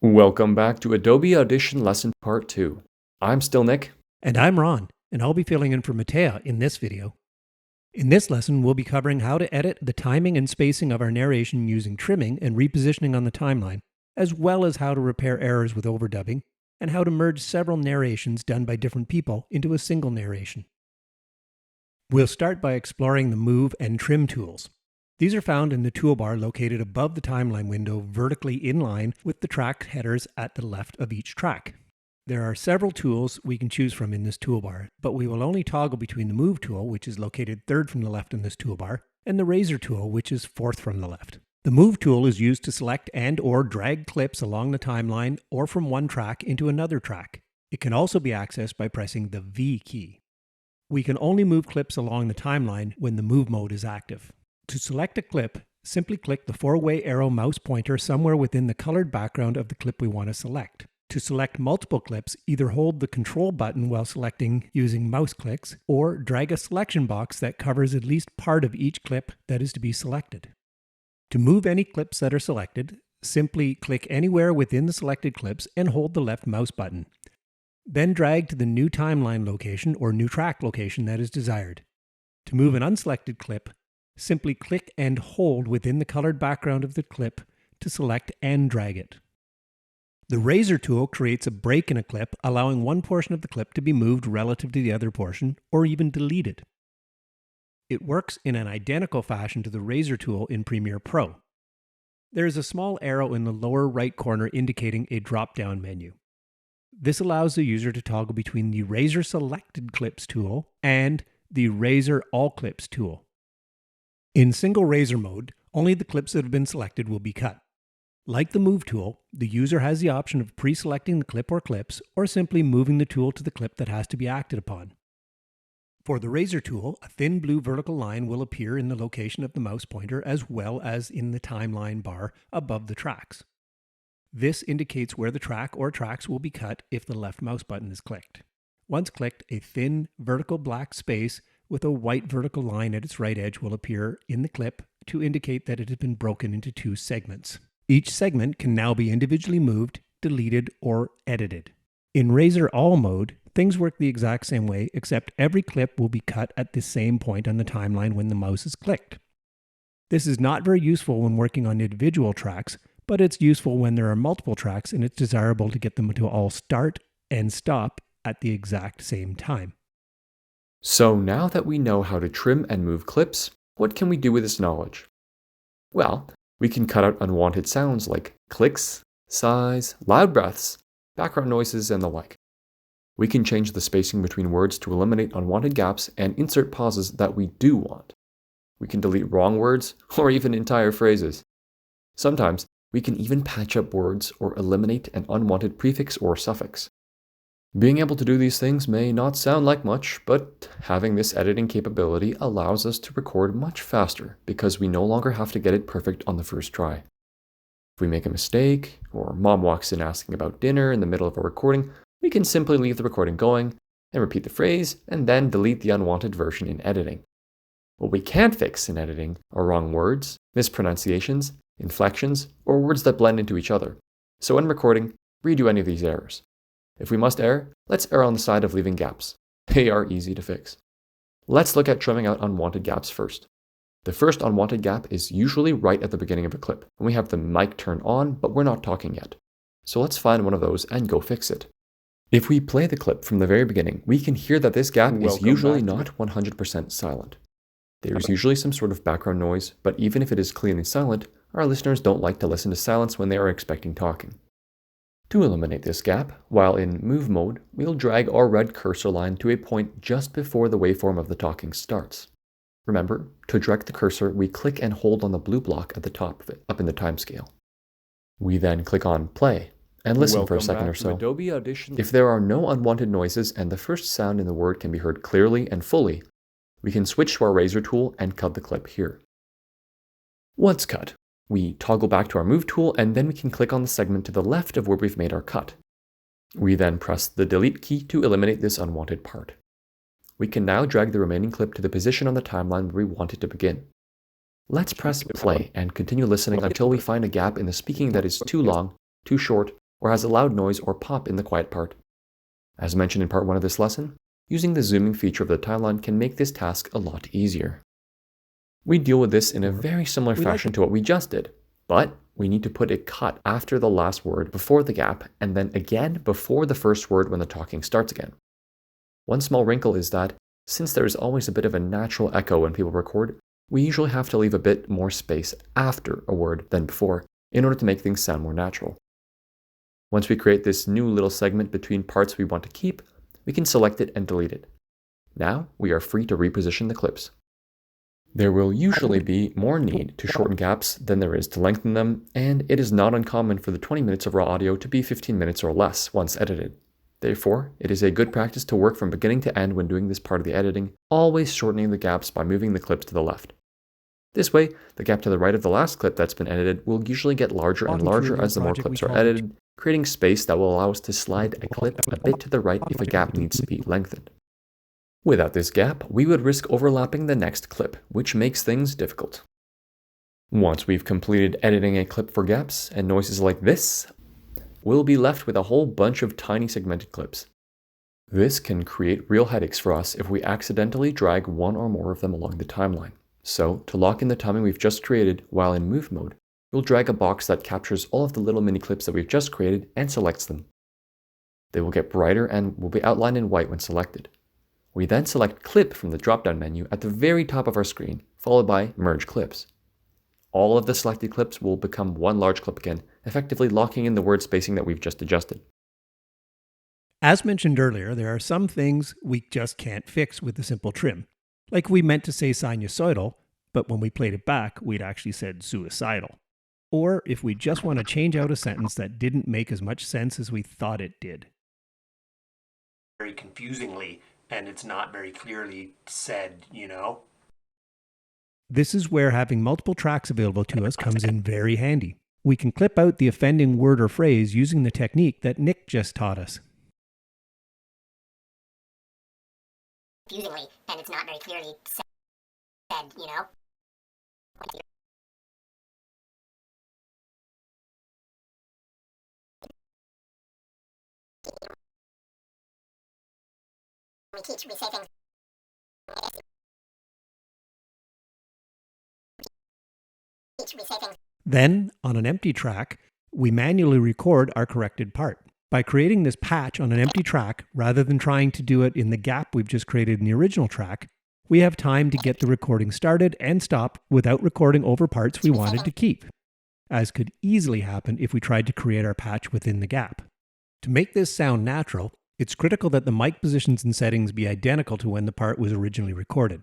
Welcome back to Adobe Audition Lesson Part 2. I'm still Nick. And I'm Ron, and I'll be filling in for Matea in this video. In this lesson, we'll be covering how to edit the timing and spacing of our narration using trimming and repositioning on the timeline, as well as how to repair errors with overdubbing, and how to merge several narrations done by different people into a single narration. We'll start by exploring the Move and Trim tools. These are found in the toolbar located above the timeline window, vertically in line with the track headers at the left of each track. There are several tools we can choose from in this toolbar, but we will only toggle between the Move tool, which is located third from the left in this toolbar, and the Razor tool, which is fourth from the left. The Move tool is used to select and/or drag clips along the timeline or from one track into another track. It can also be accessed by pressing the V key. We can only move clips along the timeline when the Move mode is active. To select a clip, simply click the four-way arrow mouse pointer somewhere within the colored background of the clip we want to select. To select multiple clips, either hold the Control button while selecting using mouse clicks, or drag a selection box that covers at least part of each clip that is to be selected. To move any clips that are selected, simply click anywhere within the selected clips and hold the left mouse button. Then drag to the new timeline location or new track location that is desired. To move an unselected clip, simply click and hold within the colored background of the clip to select and drag it. The Razor tool creates a break in a clip, allowing one portion of the clip to be moved relative to the other portion, or even deleted. It works in an identical fashion to the Razor tool in Premiere Pro. There is a small arrow in the lower right corner indicating a drop-down menu. This allows the user to toggle between the Razor Selected Clips tool and the Razor All Clips tool. In single razor mode, only the clips that have been selected will be cut. Like the Move tool, the user has the option of pre-selecting the clip or clips, or simply moving the tool to the clip that has to be acted upon. For the Razor tool, a thin blue vertical line will appear in the location of the mouse pointer as well as in the timeline bar above the tracks. This indicates where the track or tracks will be cut if the left mouse button is clicked. Once clicked, a thin vertical black space with a white vertical line at its right edge will appear in the clip to indicate that it has been broken into two segments. Each segment can now be individually moved, deleted, or edited. In Razor All mode, things work the exact same way, except every clip will be cut at the same point on the timeline when the mouse is clicked. This is not very useful when working on individual tracks, but it's useful when there are multiple tracks and it's desirable to get them to all start and stop at the exact same time. So now that we know how to trim and move clips, what can we do with this knowledge? Well, we can cut out unwanted sounds like clicks, sighs, loud breaths, background noises, and the like. We can change the spacing between words to eliminate unwanted gaps and insert pauses that we do want. We can delete wrong words or even entire phrases. Sometimes we can even patch up words or eliminate an unwanted prefix or suffix. Being able to do these things may not sound like much, but having this editing capability allows us to record much faster because we no longer have to get it perfect on the first try. If we make a mistake, or mom walks in asking about dinner in the middle of a recording, we can simply leave the recording going and repeat the phrase and then delete the unwanted version in editing. What we can't fix in editing are wrong words, mispronunciations, inflections, or words that blend into each other. So when recording, redo any of these errors. If we must err, let's err on the side of leaving gaps. They are easy to fix. Let's look at trimming out unwanted gaps first. The first unwanted gap is usually right at the beginning of a clip, when we have the mic turned on, but we're not talking yet. So let's find one of those and go fix it. If we play the clip from the very beginning, we can hear that this gap is usually not 100% silent. There's usually some sort of background noise, but even if it is clearly silent, our listeners don't like to listen to silence when they are expecting talking. To eliminate this gap, while in Move mode, we'll drag our red cursor line to a point just before the waveform of the talking starts. Remember, to direct the cursor, we click and hold on the blue block at the top of it, up in the timescale. We then click on Play, and listen for a second or so. Adobe Audition. If there are no unwanted noises and the first sound in the word can be heard clearly and fully, we can switch to our Razor tool and cut the clip here. Once cut, we toggle back to our Move tool and then we can click on the segment to the left of where we've made our cut. We then press the Delete key to eliminate this unwanted part. We can now drag the remaining clip to the position on the timeline where we want it to begin. Let's press play and continue listening until we find a gap in the speaking that is too long, too short, or has a loud noise or pop in the quiet part. As mentioned in part 1 of this lesson, using the zooming feature of the timeline can make this task a lot easier. We deal with this in a very similar fashion to what we just did, but we need to put a cut after the last word before the gap, and then again before the first word when the talking starts again. One small wrinkle is that, since there is always a bit of a natural echo when people record, we usually have to leave a bit more space after a word than before in order to make things sound more natural. Once we create this new little segment between parts we want to keep, we can select it and delete it. Now we are free to reposition the clips. There will usually be more need to shorten gaps than there is to lengthen them, and it is not uncommon for the 20 minutes of raw audio to be 15 minutes or less once edited. Therefore, it is a good practice to work from beginning to end when doing this part of the editing, always shortening the gaps by moving the clips to the left. This way, the gap to the right of the last clip that's been edited will usually get larger and larger as the more clips are edited, creating space that will allow us to slide a clip a bit to the right if a gap needs to be lengthened. Without this gap, we would risk overlapping the next clip, which makes things difficult. Once we've completed editing a clip for gaps and noises like this, we'll be left with a whole bunch of tiny segmented clips. This can create real headaches for us if we accidentally drag one or more of them along the timeline. So, to lock in the timing we've just created while in move mode, we'll drag a box that captures all of the little mini clips that we've just created and selects them. They will get brighter and will be outlined in white when selected. We then select Clip from the drop-down menu at the very top of our screen, followed by Merge Clips. All of the selected clips will become one large clip again, effectively locking in the word spacing that we've just adjusted. As mentioned earlier, there are some things we just can't fix with the simple trim. Like we meant to say sinusoidal, but when we played it back, we'd actually said suicidal. Or if we just want to change out a sentence that didn't make as much sense as we thought it did. Very confusingly, and it's not very clearly said, This is where having multiple tracks available to us comes in very handy. We can clip out the offending word or phrase using the technique that Nick just taught us. Confusingly, and it's not very clearly said, We say things. Then, on an empty track, we manually record our corrected part. By creating this patch on an empty track, rather than trying to do it in the gap we've just created in the original track, we have time to get the recording started and stop without recording over parts we wanted to keep, as could easily happen if we tried to create our patch within the gap. To make this sound natural, it's critical that the mic positions and settings be identical to when the part was originally recorded.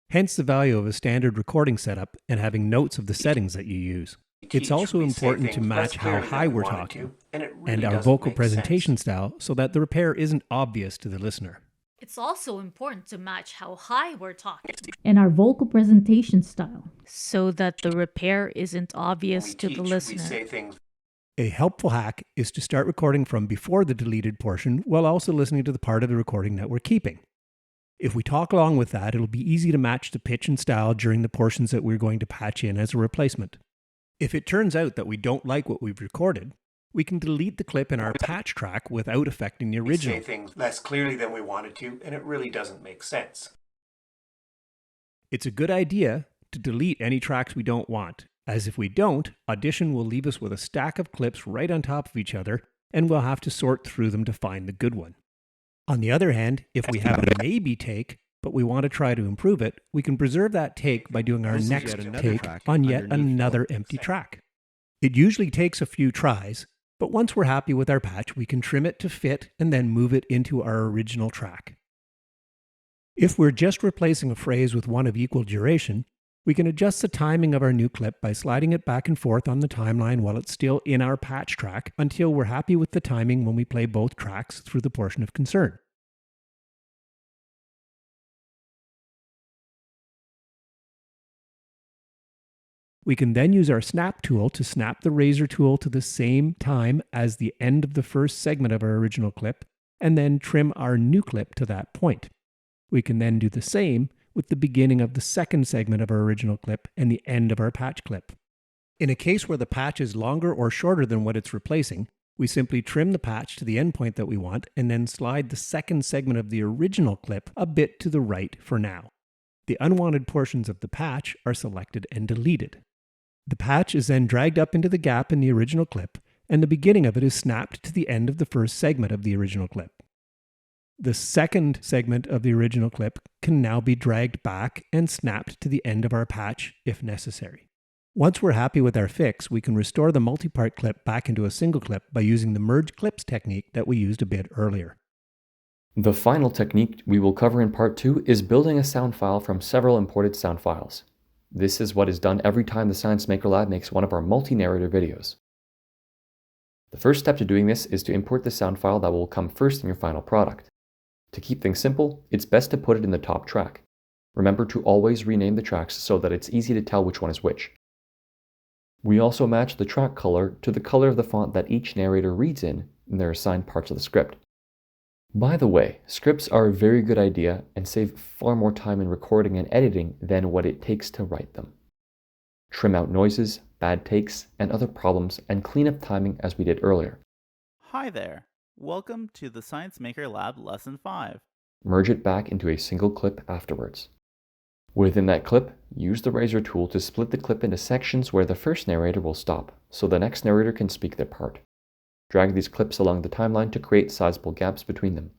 Hence the value of a standard recording setup and having notes of the settings that you use. It's also important to match how high we're talking and our vocal presentation style so that the repair isn't obvious to the listener. It's also important to match how high we're talking and our vocal presentation style so that the repair isn't obvious to the listener. A helpful hack is to start recording from before the deleted portion while also listening to the part of the recording that we're keeping. If we talk along with that, it'll be easy to match the pitch and style during the portions that we're going to patch in as a replacement. If it turns out that we don't like what we've recorded, we can delete the clip in our patch track without affecting the original. We say things less clearly than we wanted to, and it really doesn't make sense. It's a good idea to delete any tracks we don't want, as if we don't, Audition will leave us with a stack of clips right on top of each other, and we'll have to sort through them to find the good one. On the other hand, if we have a maybe take, but we want to try to improve it, we can preserve that take by doing our next take on yet another empty track. It usually takes a few tries, but once we're happy with our patch, we can trim it to fit and then move it into our original track. If we're just replacing a phrase with one of equal duration, we can adjust the timing of our new clip by sliding it back and forth on the timeline while it's still in our patch track until we're happy with the timing when we play both tracks through the portion of concern. We can then use our snap tool to snap the razor tool to the same time as the end of the first segment of our original clip, and then trim our new clip to that point. We can then do the same with the beginning of the second segment of our original clip and the end of our patch clip. In a case where the patch is longer or shorter than what it's replacing, We simply trim the patch to the endpoint that we want and then slide the second segment of the original clip a bit to the right for now. The unwanted portions of the patch are selected and deleted. The patch is then dragged up into the gap in the original clip, and the beginning of it is snapped to the end of the first segment of the original clip. The second segment of the original clip can now be dragged back and snapped to the end of our patch if necessary. Once we're happy with our fix, we can restore the multi-part clip back into a single clip by using the merge clips technique that we used a bit earlier. The final technique we will cover in part 2 is building a sound file from several imported sound files. This is what is done every time the Science Maker Lab makes one of our multi-narrator videos. The first step to doing this is to import the sound file that will come first in your final product. To keep things simple, it's best to put it in the top track. Remember to always rename the tracks so that it's easy to tell which one is which. We also match the track color to the color of the font that each narrator reads in their assigned parts of the script. By the way, scripts are a very good idea and save far more time in recording and editing than what it takes to write them. Trim out noises, bad takes, and other problems, and clean up timing as we did earlier. Hi there! Welcome to the Science Maker Lab Lesson 5. Merge it back into a single clip afterwards. Within that clip, use the razor tool to split the clip into sections where the first narrator will stop, so the next narrator can speak their part. Drag these clips along the timeline to create sizable gaps between them.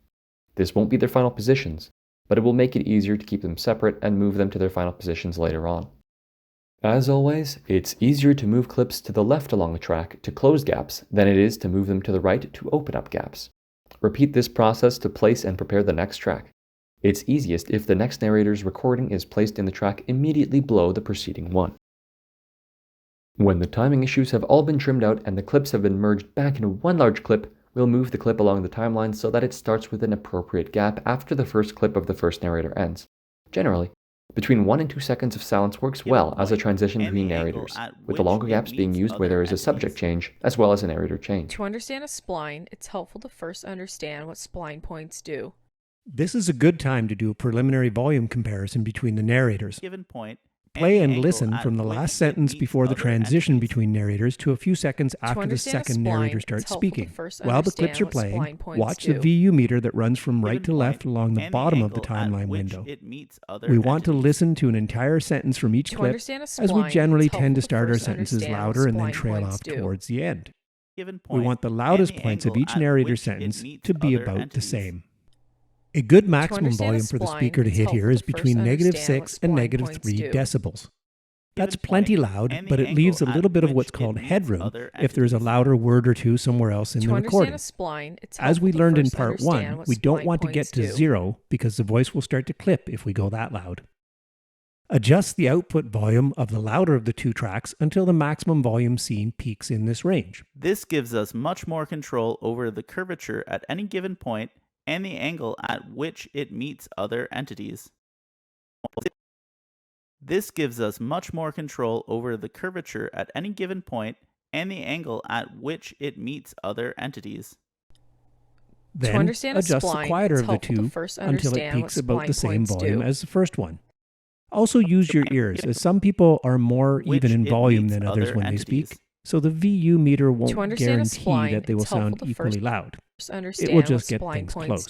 This won't be their final positions, but it will make it easier to keep them separate and move them to their final positions later on. As always, it's easier to move clips to the left along the track to close gaps than it is to move them to the right to open up gaps. Repeat this process to place and prepare the next track. It's easiest if the next narrator's recording is placed in the track immediately below the preceding one. When the timing issues have all been trimmed out and the clips have been merged back into one large clip, we'll move the clip along the timeline so that it starts with an appropriate gap after the first clip of the first narrator ends. Generally, between 1 and 2 seconds of silence works well as a transition between narrators, with the longer gaps being used where there is a subject change as well as a narrator change. To understand a spline, it's helpful to first understand what spline points do. This is a good time to do a preliminary volume comparison between the narrators. Given point, Play and listen from the last sentence before the transition between narrators to a few seconds after the second narrator starts speaking. While the clips are playing, watch the VU meter that runs from right to left along the bottom of the timeline window. We want to listen to an entire sentence from each clip, as we generally tend to start our sentences louder and then trail off towards the end. We want the loudest points of each narrator's sentence to be about the same. A good maximum volume for the speaker to hit here is between -6 and -3 decibels. That's plenty loud, but it leaves a little bit of what's called headroom if there's a louder word or two somewhere else in the recording. As we learned in part 1, we don't want to get to 0 because the voice will start to clip if we go that loud. Adjust the output volume of the louder of the two tracks until the maximum volume seen peaks in this range. This gives us much more control over the curvature at any given point and the angle at which it meets other entities. This gives us much more control over the curvature at any given point and the angle at which it meets other entities. Then adjust the quieter of the two until it peaks about the same volume as the first one. Also use your ears, as some people are more even in volume than others when they speak, so the VU meter won't guarantee that they will sound equally loud. It will just get things close.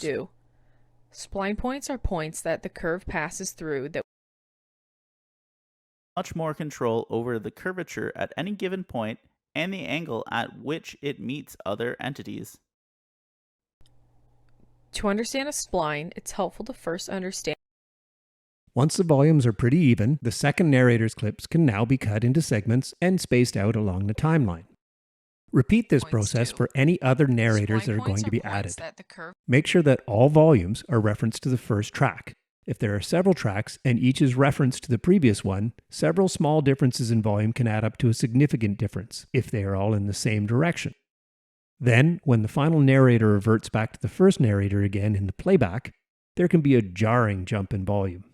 Spline points are points that the curve passes through that much more control over the curvature at any given point and the angle at which it meets other entities. To understand a spline, it's helpful to first understand. Once the volumes are pretty even, the second narrator's clips can now be cut into segments and spaced out along the timeline. Repeat this process for any other narrators that are going to be added. Make sure that all volumes are referenced to the first track. If there are several tracks and each is referenced to the previous one, several small differences in volume can add up to a significant difference if they are all in the same direction. Then, when the final narrator reverts back to the first narrator again in the playback, there can be a jarring jump in volume.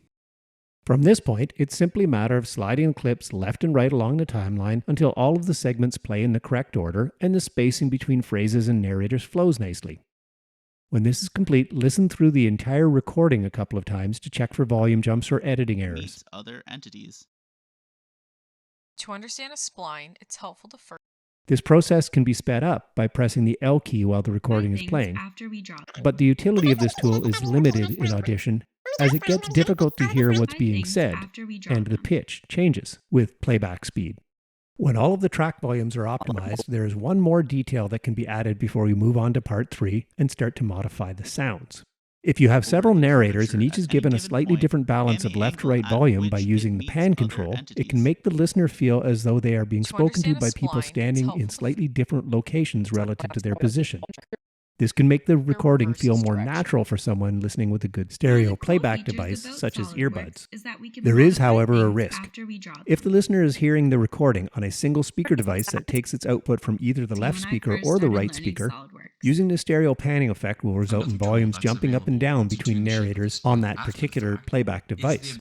From this point, it's simply a matter of sliding the clips left and right along the timeline until all of the segments play in the correct order and the spacing between phrases and narrators flows nicely. When this is complete, listen through the entire recording a couple of times to check for volume jumps or editing errors. Other entities. To understand a spline, it's helpful to first This process can be sped up by pressing the L key while the recording is playing, but the utility of this tool is limited in Audition as it gets difficult to hear what's being said, and the pitch changes with playback speed. When all of the track volumes are optimized, there is one more detail that can be added before we move on to part 3 and start to modify the sounds. If you have several narrators and each is given a slightly different balance of left-to-right volume by using the pan control, it can make the listener feel as though they are being spoken to by people standing in slightly different locations relative to their position. This can make the recording feel more natural for someone listening with a good stereo playback device, such as earbuds. There is, however, a risk. If the listener is hearing the recording on a single speaker device that takes its output from either the left speaker or the right speaker, using the stereo panning effect will result in volumes jumping up and down between narrators on that particular playback device.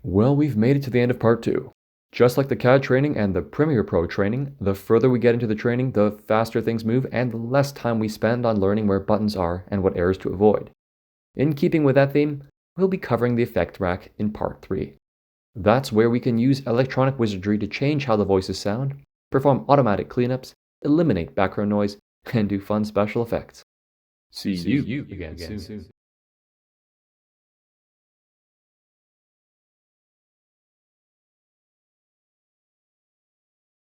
Well, we've made it to the end of part 2. Just like the CAD training and the Premiere Pro training, the further we get into the training, the faster things move and the less time we spend on learning where buttons are and what errors to avoid. In keeping with that theme, we'll be covering the effect rack in part 3. That's where we can use electronic wizardry to change how the voices sound, perform automatic cleanups, eliminate background noise, and do fun special effects. See you again soon.